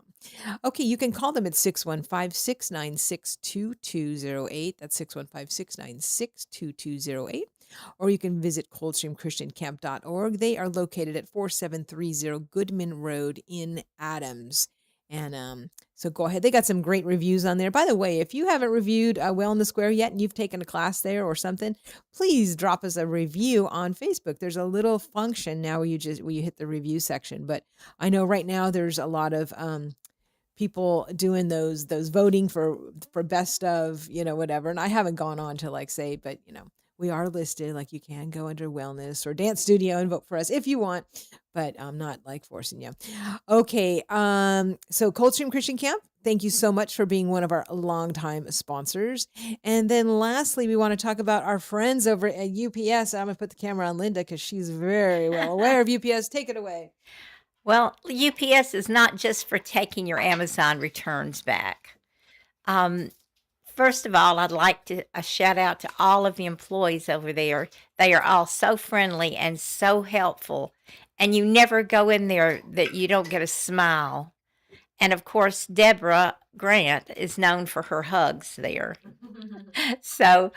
Okay, you can call them at 615-696-2208. That's 615-696-2208. Or you can visit coldstreamchristiancamp.org. They are located at 4730 Goodman Road in Adams. And so go ahead. They got some great reviews on there. By the way, if you haven't reviewed Well in the Square yet and you've taken a class there or something, please drop us a review on Facebook. There's a little function now where you hit the review section. But I know right now there's a lot of people doing those voting for best of, whatever. And I haven't gone on to like say, but we are listed. Like, you can go under wellness or dance studio and vote for us if you want, but I'm not like forcing you. Okay. So Coldstream Christian Camp, thank you so much for being one of our longtime sponsors. And then lastly, we want to talk about our friends over at UPS. I'm going to put the camera on Linda because she's very well aware of UPS. Take it away. Well, UPS is not just for taking your Amazon returns back. Um, First of all, I'd like to a shout out to all of the employees over there. They are all so friendly and so helpful, and you never go in there that you don't get a smile. And of course, Deborah Grant is known for her hugs there. So,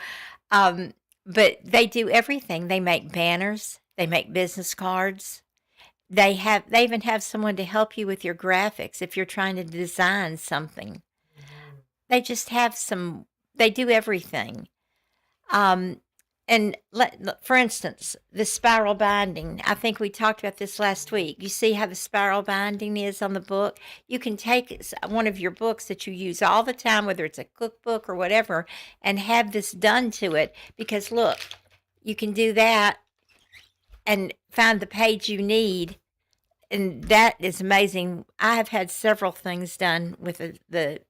um, but they do everything. They make banners, they make business cards. They even have someone to help you with your graphics if you're trying to design something. They just have some they do everything. Um, and for instance, the spiral binding. I think we talked about this last week. You see how the spiral binding is on the book? You can take one of your books that you use all the time, whether it's a cookbook or whatever, and have this done to it. Because look, you can do that and find the page you need. And that is amazing. I have had several things done with the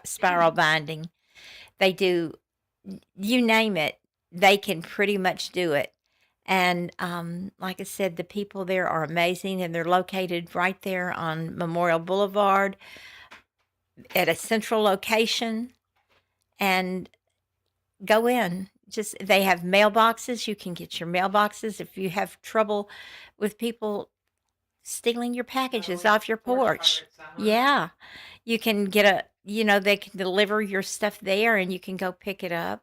spiral binding. They do, you name it, they can pretty much do it. And like I said, the people there are amazing, and they're located right there on Memorial Boulevard at a central location. And go in. Just they have mailboxes. You can get your mailboxes if you have trouble with people stealing your packages off your porch. Yeah. You can get they can deliver your stuff there and you can go pick it up.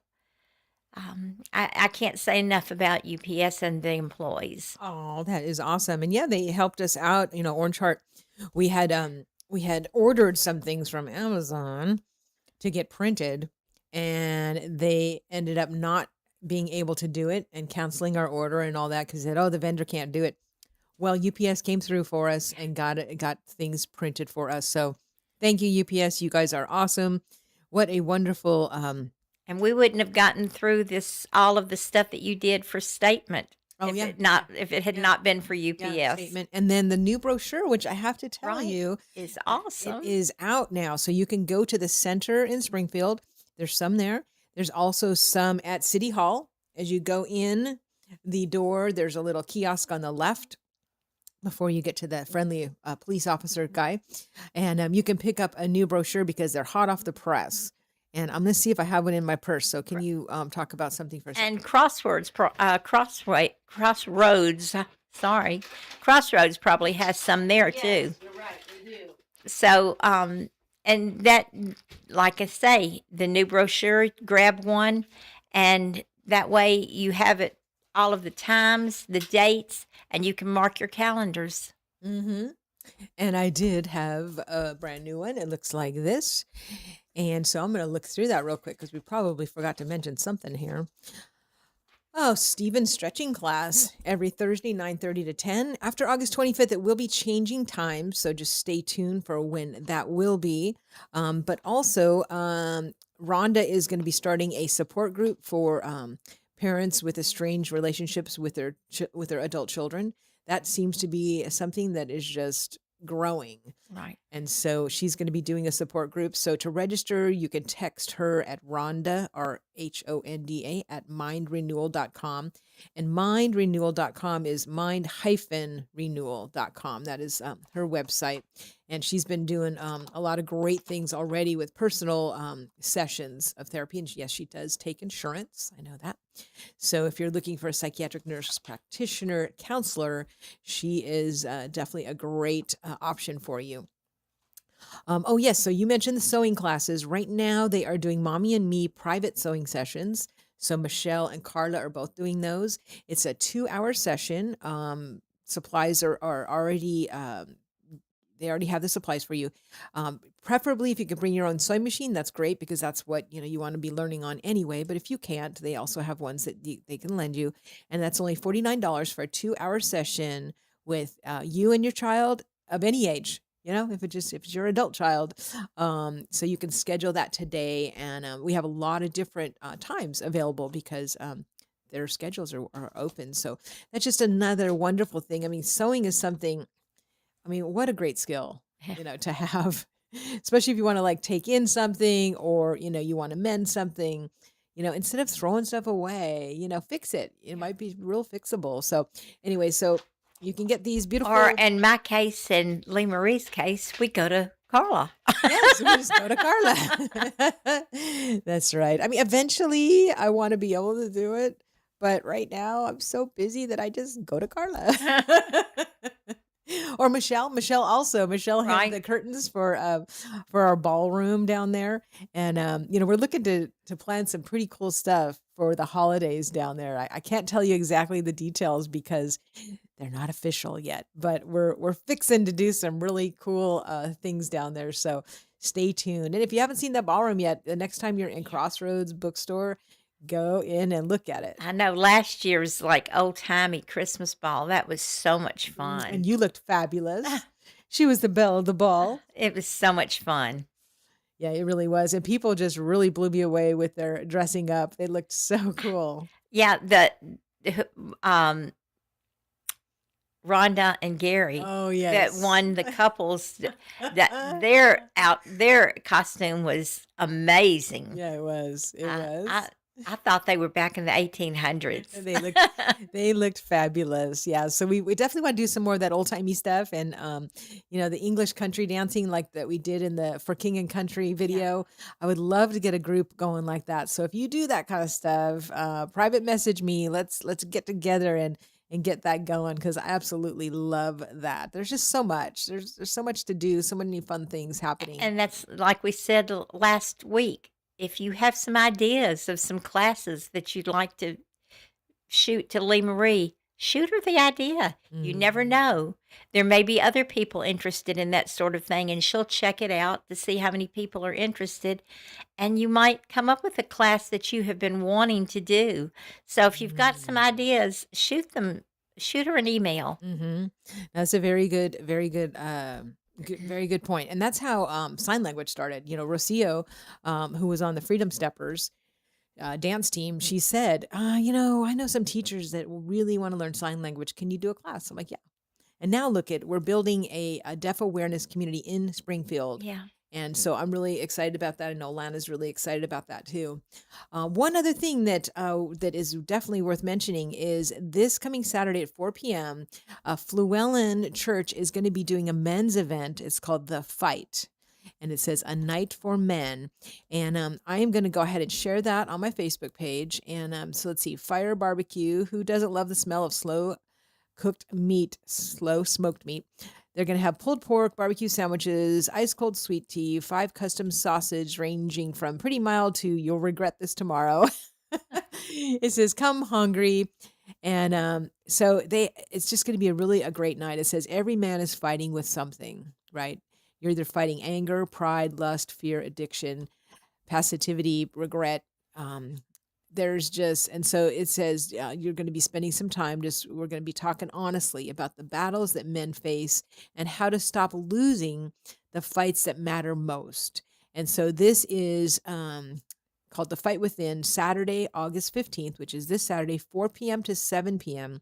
I can't say enough about UPS and the employees. Oh, that is awesome. And yeah, they helped us out. Orange Heart, we had ordered some things from Amazon to get printed, and they ended up not being able to do it and canceling our order and all that because they said, "Oh, the vendor can't do it." Well, UPS came through for us and got things printed for us. So Thank you, UPS. You guys are awesome. What a wonderful And we wouldn't have gotten through this all of the stuff that you did for statement oh yeah, yeah, if it had yeah. not been for Yeah, UPS. statement. And then the new brochure, which I have to tell Right. you, Is it awesome. is out now. So you can go to the center in Springfield. There's some there. There's also some at City Hall. As you go in the door, there's a little kiosk on the left before you get to the friendly police officer guy. And you can pick up a new brochure because they're hot off the press. And I'm going to see if I have one in my purse. So can you talk about something for a And second? Crossroads, sorry, Crossroads probably has some there too. You're right. They do. So, and that, like I say, the new brochure, grab one, and that way you have it all of the times, the dates, and you can mark your calendars. Mm-hmm. And I did have a brand new one. It looks like this. And so I'm going to look through that real quick because we probably forgot to mention something here. Oh, Stephen's stretching class every Thursday, 9:30 to 10. After August 25th, it will be changing times, so just stay tuned for when that will be. But also, Rhonda is going to be starting a support group for parents with estranged relationships with with their adult children. That seems to be something that is just growing. Right. And so she's going to be doing a support group. So to register, you can text her at Rhonda, or HONDA, at mindrenewal.com. And mindrenewal.com is mind-renewal.com. That is her website. And she's been doing a lot of great things already with personal sessions of therapy. And yes, she does take insurance. I know that. So if you're looking for a psychiatric nurse practitioner, counselor, she is definitely a great option for you. Oh, yes. So you mentioned the sewing classes. Right now, they are doing Mommy and Me private sewing sessions. So Michelle and Carla are both doing those. It's a 2-hour session. Supplies are already they already have the supplies for you. Preferably, if you can bring your own sewing machine, that's great because that's what you want to be learning on anyway. But if you can't, they also have ones that they can lend you, and that's only $49 for a 2-hour session with you and your child of any age. If it's your adult child, so you can schedule that today, and we have a lot of different times available because their schedules are open. So that's just another wonderful thing. I mean, sewing is something. I mean, what a great skill, to have, especially if you want to like take in something or, you want to mend something, instead of throwing stuff away, fix it. It might be real fixable. So anyway, so you can get these Or beautiful. in my case, in Lee Marie's case, we go to Carla. Yes, we just go to Carla. That's right. I mean, eventually I want to be able to do it, but right now I'm so busy that I just go to Carla. Or Michelle. Michelle hangs the Right. curtains for our ballroom down there. And we're looking to plan some pretty cool stuff for the holidays down there. I can't tell you exactly the details because they're not official yet, but we're fixing to do some really cool things down there. So stay tuned. And if you haven't seen that ballroom yet, the next time you're in Crossroads bookstore, go in and look at it. I know last year's like old timey Christmas ball. That was so much fun. And you looked fabulous. She was the belle of the ball. It was so much fun. Yeah, it really was. And people just really blew me away with their dressing up. They looked so cool. Yeah, Rhonda and Gary Oh, that yes. won the couples that their costume was amazing. Yeah, it was. It was. I thought they were back in the 1800s. They looked fabulous. Yeah. So we definitely want to do some more of that old timey stuff and the English country dancing like that we did in the For King and Country video. I would love to get a group going like that. So if you do that kind of stuff, private message me. Let's get together and get that going because I absolutely love that. There's just so much. There's so much to do, so many fun things happening. And that's like we said last week. If you have some ideas of some classes that you'd like to shoot to Lee Marie, shoot her the idea. You never know. There may be other people interested in that sort of thing, and she'll check it out to see how many people are interested. And you might come up with a class that you have been wanting to do. So if you've got some ideas, shoot her an email. That's a very good Very good point. And that's how sign language started. Rocio, who was on the Freedom Steppers dance team, she said, I know some teachers that really want to learn sign language. Can you do a class? I'm like, yeah. And now look at we're building a deaf awareness community in Springfield. Yeah. And so I'm really excited about that. I know Lana's really excited about that too. One other thing that is definitely worth mentioning is this coming Saturday at 4 p.m., Fluellen Church is going to be doing a men's event. It's called The Fight, and it says A Night for Men. And I am going to go ahead and share that on my Facebook page. And so let's see, Fire Barbecue. Who doesn't love the smell of slow cooked meat, slow smoked meat? They're going to have pulled pork, barbecue sandwiches, ice cold sweet tea, 5 custom sausage ranging from pretty mild to you'll regret this tomorrow. It says come hungry. And so it's just going to be a great night. It says every man is fighting with something, right? You're either fighting anger, pride, lust, fear, addiction, passivity, regret. Um, there's just, and so it says you're going to be spending some time we're going to be talking honestly about the battles that men face and how to stop losing the fights that matter most. And so this is called The Fight Within, Saturday, August 15th, which is this Saturday, 4 p.m. to 7 p.m.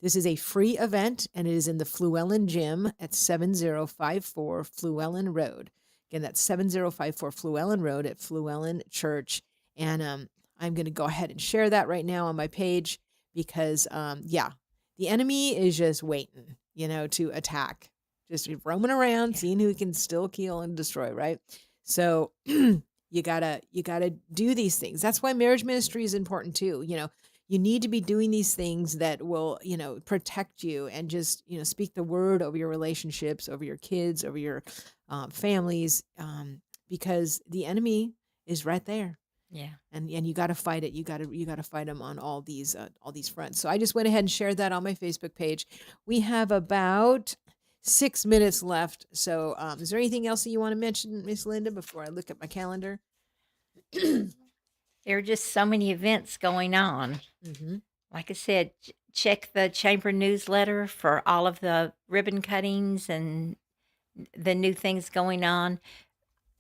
This is a free event, and it is in the Fluellen Gym at 7054 Fluellen Road. Again, that's 7054 Fluellen Road at Fluellen Church. And I'm going to go ahead and share that right now on my page because, the enemy is just waiting, to attack. Just roaming around, Yeah. seeing who can still kill and destroy, right? So you gotta do these things. That's why marriage ministry is important too. You need to be doing these things that will, protect you and just, speak the word over your relationships, over your kids, over your families, because the enemy is right there, Yeah. and you got to fight it. You got to fight them on all these fronts. So I just went ahead and shared that on my Facebook page. We have about 6 minutes left. So is there anything else that you want to mention, Miss Linda, before I look at my calendar? There are just so many events going on. Mm-hmm. Like I said, check the chamber newsletter for all of the ribbon cuttings and the new things going on.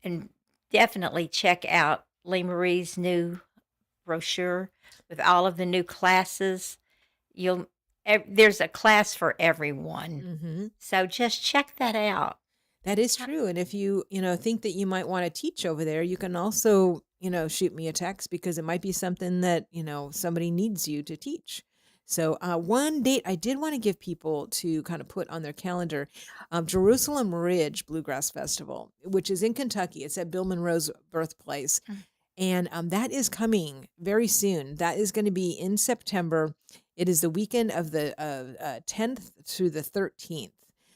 And definitely check out Lee Marie's new brochure with all of the new classes. There's a class for everyone. Mm-hmm. So just check that out. That is true. And if you, think that you might want to teach over there, you can also, shoot me a text because it might be something that, somebody needs you to teach. So one date I did want to give people to kind of put on their calendar, Jerusalem Ridge Bluegrass Festival, which is in Kentucky. It's at Bill Monroe's birthplace. Mm. And that is coming very soon. That is going to be in September. It is the weekend of the 10th through the 13th.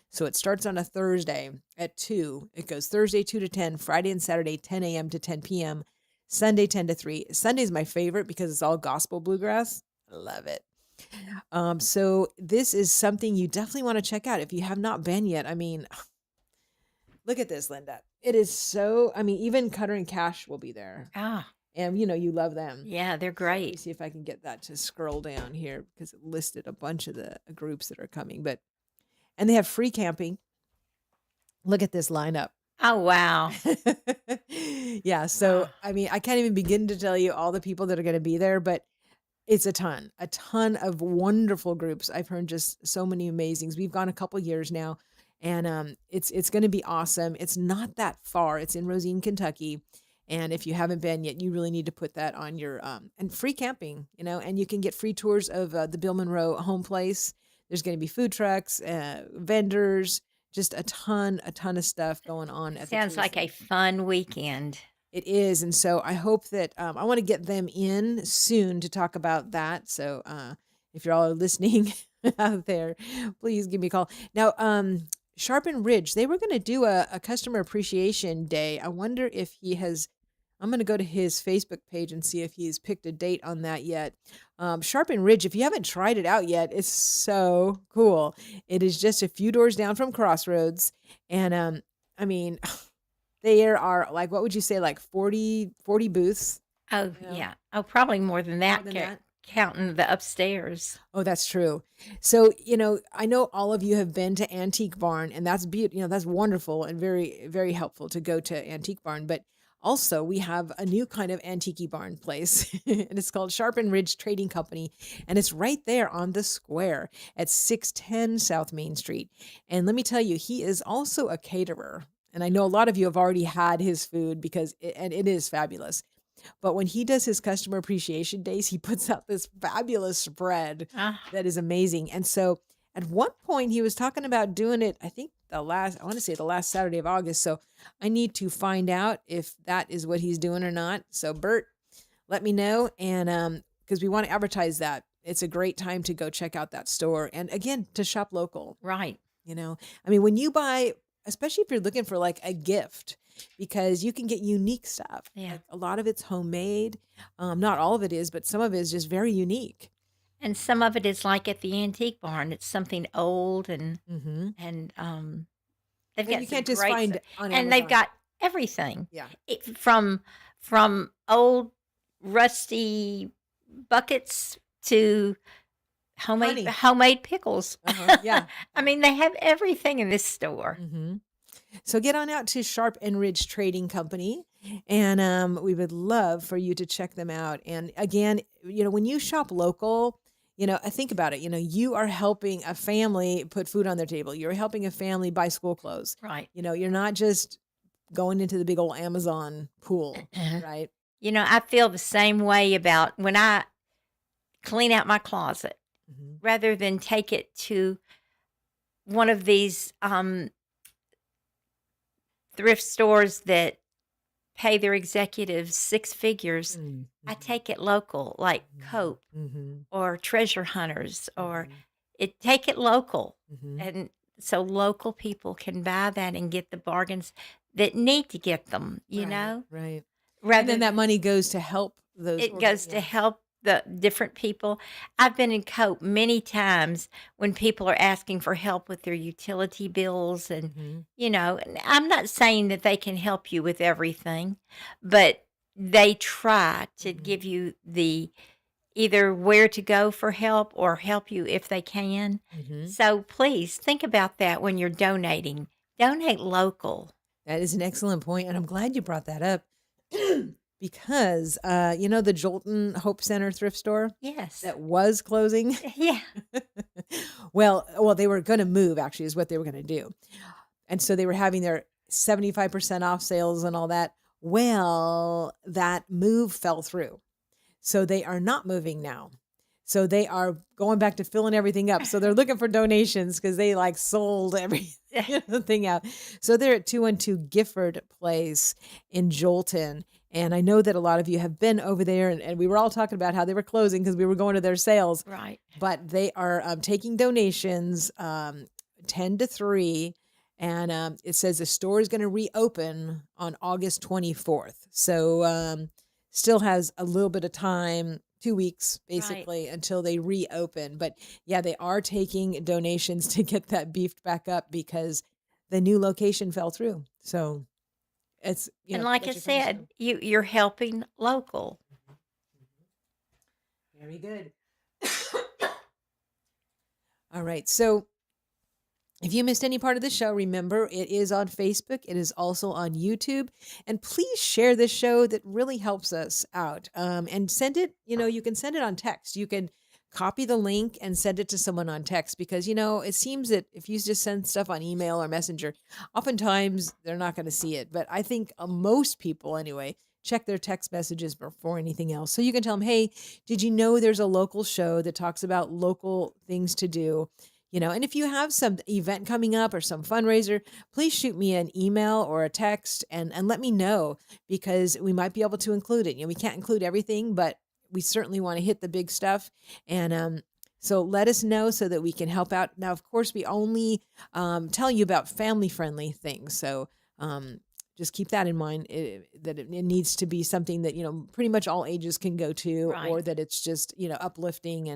So it starts on a Thursday at 2. It goes Thursday 2 to 10, Friday and Saturday 10 a.m. to 10 p.m., Sunday 10 to 3. Sunday's my favorite because it's all gospel bluegrass. I love it. So this is something you definitely want to check out if you have not been yet. I mean, look at this, Linda. It is so, even Cutter and Cash will be there. Ah, And you love them. yeah, they're So let me great. see if I can get that to scroll down here because it listed a bunch of the groups that are coming. And they have free camping. Look at this lineup. Oh, wow. Yeah. So, I can't even begin to tell you all the people that are going to be there, but it's a ton of wonderful groups. I've heard just so many amazings. We've gone a couple years now, and it's going to be awesome. It's not that far. It's in Rosine, Kentucky. And if you haven't been yet, you really need to put that on your and free camping, and you can get free tours of the Bill Monroe home place. There's going to be food trucks, vendors, just a ton of stuff going on at the Sounds tourist like a center. fun weekend. It is, and so I hope that I want to get them in soon to talk about that. So if you're all listening out there, please give me a call. Now, Sharpen Ridge, they were going to do a customer appreciation day. I wonder if he has. I'm going to go to his Facebook page and see if he's picked a date on that yet. Sharpen Ridge, if you haven't tried it out yet, it's so cool. It is just a few doors down from Crossroads. And I mean, there are what would you say, like 40 booths? Oh, You know, yeah. Oh, probably more than more that, than that? counting the upstairs. Oh, that's true. So, I know all of you have been to Antique Barn, and that's that's wonderful and very, very helpful to go to Antique Barn. But also, we have a new kind of Antique Barn place, and it's called Sharp and Ridge Trading Company, and it's right there on the square at 610 South Main Street. And let me tell you, he is also a caterer. And I know a lot of you have already had his food and it is fabulous. But when he does his customer appreciation days, he puts out this fabulous spread Ah, that is amazing. And so at one point he was talking about doing it, I think I want to say the last Saturday of August. So I need to find out if that is what he's doing or not. So Bert, let me know. And because we want to advertise that. It's a great time to go check out that store. And again, to shop local. right. You know, I mean, when you buy, especially if you're looking for like a gift, because you can get unique stuff. Yeah. Like a lot of it's homemade. Not all of it is, but some of it is just very unique. And some of it is like at the antique barn. It's something old Hmm. and they've And got you some can't just great stuff. find on And they've Amazon. got everything. Yeah. From old rusty buckets to Honey. homemade pickles. Uh-huh. Yeah. I mean, they have everything in this store. Hmm. So get on out to Sharp and Ridge Trading Company, and we would love for you to check them out. And again, when you shop local, I think about it. You are helping a family put food on their table. You're helping a family buy school clothes. Right. You're not just going into the big old Amazon pool, right? I feel the same way about when I clean out my closet Hmm. rather than take it to one of these thrift stores that pay their executives six figures. I Mm-hmm. take it local, like Cope Hmm. or Treasure Hunters, or Hmm. take it local, Hmm. and so local people can buy that and get the bargains that need to get them. Right, right. And Rather then that than money goes to help those it goes to yeah. help the different people. I've been in Cope many times when people are asking for help with their utility bills Hmm. and I'm not saying that they can help you with everything, but they try to Hmm. give you the either where to go for help or help you if they can. Hmm. So please think about that when you're donating. Donate local. That is an excellent point, and I'm glad you brought that up because the Jolton Hope Center thrift store Yes. that was closing. Yeah. Well, they were going to move. Actually, is what they were going to do, and so they were having their 75% off sales and all that. Well, that move fell through. So they are not moving now. So they are going back to filling everything up. So they're looking for donations because they like sold everything out. So they're at 212 Gifford Place in Jolton. And I know that a lot of you have been over there, and we were all talking about how they were closing because we were going to their sales. Right. But they are taking donations 10 to 3. And it says the store is going to reopen on August 24th. So still has a little bit of time, 2 weeks Right. basically, until they reopen. But yeah, they are taking donations to get that beefed back up because the new location fell through. So it's, And like I get your friends said, to. you're helping local. Very good. All right. So if you missed any part of the show, remember it is on Facebook. It is also on YouTube. And please share this show. That really helps us out. And send it, you can send it on text. You can copy the link and send it to someone on text because, it seems that if you just send stuff on email or messenger, oftentimes they're not going to see it. But I think most people, anyway, check their text messages before anything else. So you can tell them, hey, did you know there's a local show that talks about local things to do? And if you have some event coming up or some fundraiser, please shoot me an email or a text and let me know because we might be able to include it. We can't include everything, but we certainly want to hit the big stuff. And so let us know so that we can help out. Now, of course, we only tell you about family friendly things. So um, just keep that in mind that it needs to be something that, pretty much all ages can go to, Right. or that it's just, uplifting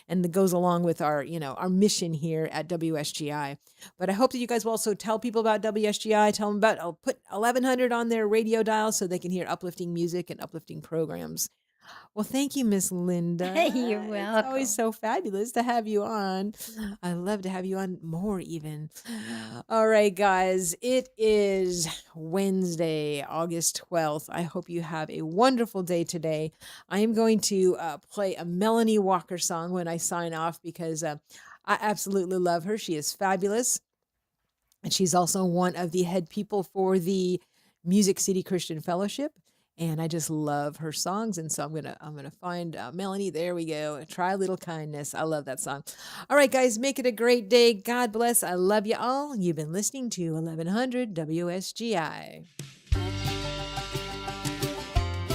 and that goes along with our, our mission here at WSGI. But I hope that you guys will also tell people about WSGI, tell them about, I'll put 1100 on their radio dial so they can hear uplifting music and uplifting programs. Well, thank you, Miss You're Linda. It's always welcome. so fabulous to have you on. I love to have you on more, even. All right, guys, it is Wednesday, August 12th. I hope you have a wonderful day today. I am going to play a Melanie Walker song when I sign off because I absolutely love her. She is fabulous. And she's also one of the head people for the Music City Christian Fellowship. And I just love her songs, and so I'm gonna find Melanie. There we go. Try a little kindness. I love that song. All right, guys, make it a great day. God bless. I love you all. You've been listening to 1100 WSGI.